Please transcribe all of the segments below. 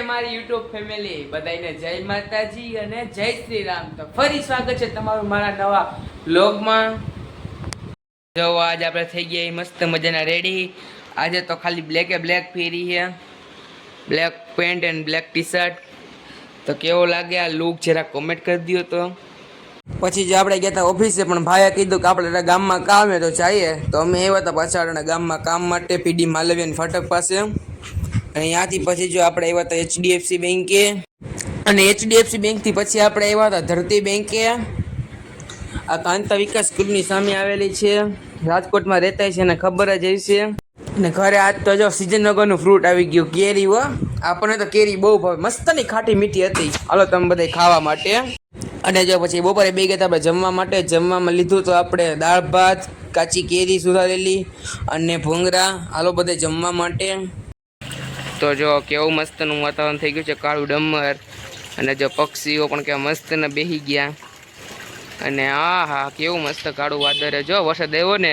મારી YouTube family બધાને જય માતાજી અને જય શ્રી રામ। તો ફરી સ્વાગત છે તમારું મારા નવા વ્લોગમાં। જો આજ આપણે થઈ ગયા મસ્ત મજાના રેડી। આજે તો ખાલી બ્લેક પહેરી છે, black pant and black tea shirt. તો કેવો લાગે આ લુક જરા કોમેન્ટ કરી દો। તો પછી જો આપણે ગયા હતા ઓફિસે, પણ ભાઈએ કીધું કે આપણે ગામમાં કામ હે તો જઈએ। તો અમે આવ્યા હતા પાછા ગામમાં કામ માટે, પીડી માલવ્યન ફાટક પાસે। અને ત્યાંથી પછી જો આપણે આવ્યા હતા HDFC બેંકે, અને HDFC બેંકથી પછી આપણે આવ્યા હતા ધરતી બેંકે। આ કાંતા વિકાસ સ્કૂલની સામે આવેલી છે, રાજકોટમાં રહેતા છે અને ખબર જ હશે। અને ઘરે આજ તો જો સીઝન વગરનું ફ્રૂટ આવી ગયું, કેરી। હો, આપણને તો કેરી બહુ ભાવે, મસ્તની ખાટી મીઠી હતી। હાલો તમે બધા ખાવા માટે। અને જો પછી બપોરે બે ગયા આપણે જમવા માટે। જમવામાં લીધું તો આપણે દાળ ભાત, કાચી કેરી સુધારેલી અને ભૂંગળા। હાલો બધે જમવા માટે। તો જો કેવું મસ્તનું વાતાવરણ થઈ ગયું છે, કાળું ડમર। અને જો પક્ષીઓ પણ કેવા મસ્ત ને બેસી ગયા। અને હા કેવું મસ્ત કાળું વાદળ। જો વરસાદ આવ્યો ને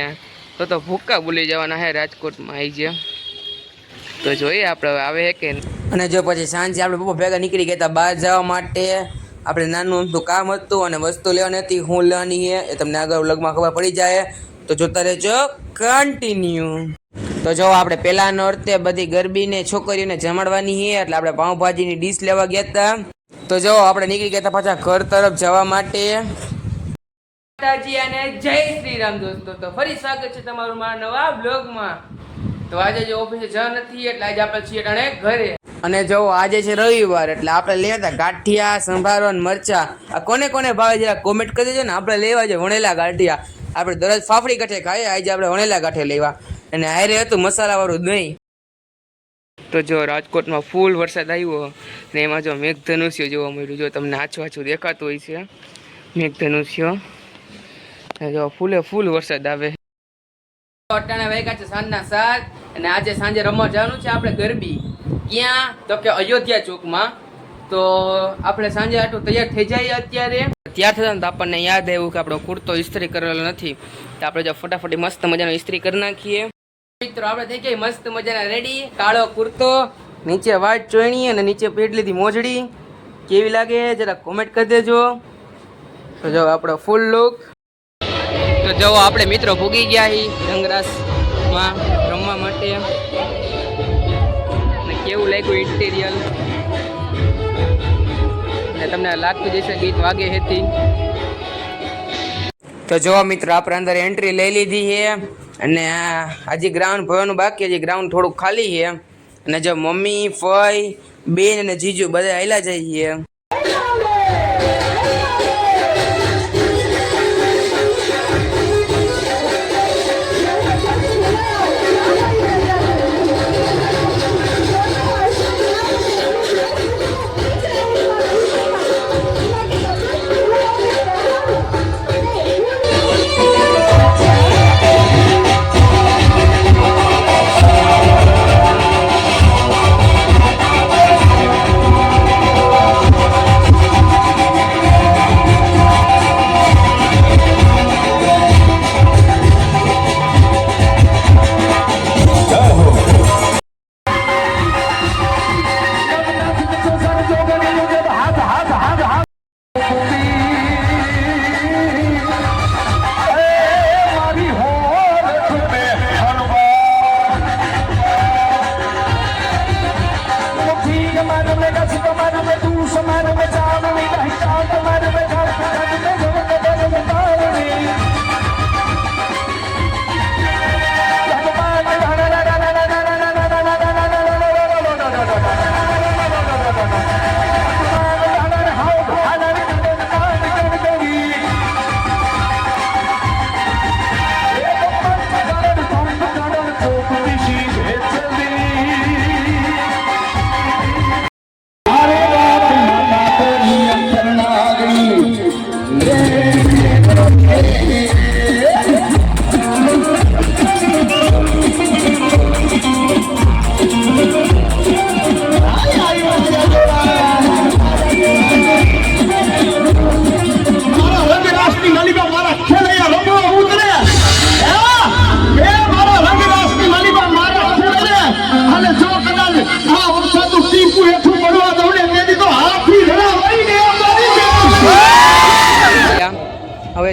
તો ભૂક્કા ભૂલી જવાના હે રાજકોટમાં આવી ગયા। તો જોઈએ આપણે આવે હે કે। અને જો પછી સાંજે આપણે બપોર ભેગા નીકળી ગયા હતા બહાર જવા માટે। આપણે નાનું અમથું કામ હતું અને વસ્તુ લેવાની હતી, શું લેવાની છે એ તમને આગળ વ્લોગમાં ખબર પડી જાય। તો જોતા રહેજો કન્ટિન્યુ। તો જો આપણે પહેલા નોરતે બધી ગરબીને છોકરીઓને જમાડવાની છે, એટલે આપણે પાઉંભાજીની ડીશ લેવા ગયા હતા। તો જો આપણે નીકળી ગયા હતા પાછા ઘર તરફ જવા માટે। માતાજી અને જય શ્રી રામ દોસ્તો। તો ફરી સ્વાગત છે તમારું મારા નવા બ્લોગમાં। તો આજે જો ઓફિસે જવા નથી, એટલે આજે આપણે છીએ ટાણે ઘરે। અને જો આજે છે રવિવાર, એટલે આપણે લેવા હતા ગાંઠિયા, સંભારો અને મરચા। આ કોને કોને ભાવે જરા કોમેન્ટ કરી દેજો ને। આપણે લેવા છે વણેલા ગાંઠિયા। આપણે દરરોજ ફાફડી ગાંઠે ખાઈએ, આજે આપણે વણેલા ગાંઠે લેવા। અને હારે હતું મસાલાવાળું દહીં। તો જો રાજકોટમાં ફૂલ વરસાદ આવ્યો ને એમાં જો મેઘધનુષ્ય જોવા મળ્યું। જો તમને આછું દેખાતું હોય છે મેઘધનુષ્ય। જો ફૂલે ફૂલ વરસાદ આવે। અટાણા વાગ્યા છે સાંજના 7, અને આજે સાંજે રમવા જવાનું છે આપણે ગરબી। ક્યાં તો કે અયોધ્યા ચોકમાં। તો આપણે સાંજે આટલું તૈયાર થઈ જઈએ અત્યારે। તૈયાર થતા ને તો આપણને યાદ આવ્યું કે આપણો કુર્તો ઇસ્ત્રી કરેલો નથી, તો આપણે જો ફટાફટ મસ્ત મજાનો ઇસ્ત્રી કરી નાખીએ। મિત્રો આપણે થઈ ગઈ મસ્ત મજાના રેડી। કાળો કુર્તો, નીચે વ્હાઈટ ચોયણી અને નીચે પેટ લીધી મોજડી। કેવી લાગે જરા કોમેન્ટ કરી દેજો। તો જો આપણો ફૂલ લુક। તો જો આપણે મિત્રો ભૂગી ગયા હી રંગરાસમાં રમવા માટે। અને કેવું લાગ્યું ઇન્ટિરિયર, ને તમને લાગતું જશે ગીત વાગે હેતી। તો જો મિત્રો આપણે અંદર એન્ટ્રી લઈ લીધી છે, અને હજી ગ્રાઉન્ડ ભરવાનું બાકી, હજી ગ્રાઉન્ડ થોડુંક ખાલી છે। અને જો મમ્મી, ફઈ, બેન અને જીજુ બધા આયલા જઈએ।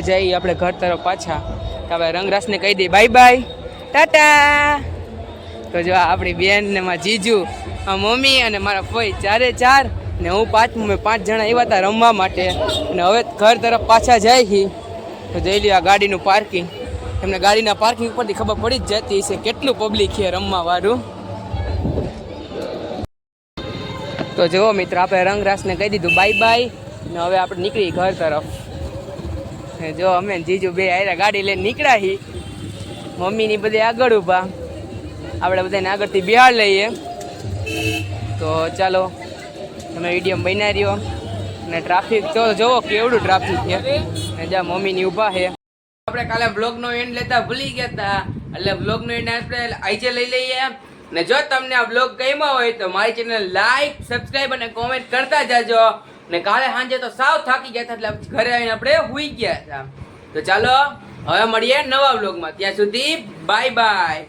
જઈએ આપણે ઘર તરફ પાછા. હવે રંગરાસને કહી દઈએ બાય બાય, ટાટા. તો જો આપણી બેન ને મારા જીજુ, આ મમ્મી અને મારા ફોઈ, ચારે ચાર ને હું પાંચમું. મેં 5 જણા આવ્યા હતા રમવા માટે અને હવે ઘર તરફ પાછા જાય છે. તો જઈ લ્યો આ ગાડીનું પાર્કિંગ. તમને ગાડીના પાર્કિંગ ઉપરથી ખબર પડી જ જતી છે કેટલું પબ્લિક છે રમવા વાળું. તો જુઓ મિત્ર, આપણે રંગરાસને કહી દીધું બાય બાય ને હવે આપણે નીકળી ઘર તરફ. જો અમે જીજુ બે આયરા ગાડી લઈને નીકળ્યા છીએ. મમ્મીની બધે આગળ ઊભા, આપણે બધાને આગળથી બિહાર લઈએ. તો ચાલો તમે વિડીયો બના રહ્યો. અને ટ્રાફિક તો જોવો કેવડું ટ્રાફિક છે. ને જ્યાં મમ્મીની ઊભા છે. આપણે કાલે બ્લોગનો એન્ડ લેતા ભૂલી ગયા હતા, એટલે બ્લોગનો એન્ડ આપણે આજે લઈ લઈએ. ને જો તમને આ બ્લોગ ગમ્યો હોય તો મારી ચેનલ લાઈક, સબસ્ક્રાઇબ અને કોમેન્ટ કરતા જાજો. ને કાલે સાંજે તો સાવ થાકી ગયા હતા એટલે ઘરે આવીને આપણે સૂઈ ગયા હતા. તો ચાલો હવે મળીએ નવા બ્લોગમાં. ત્યાં સુધી બાય બાય.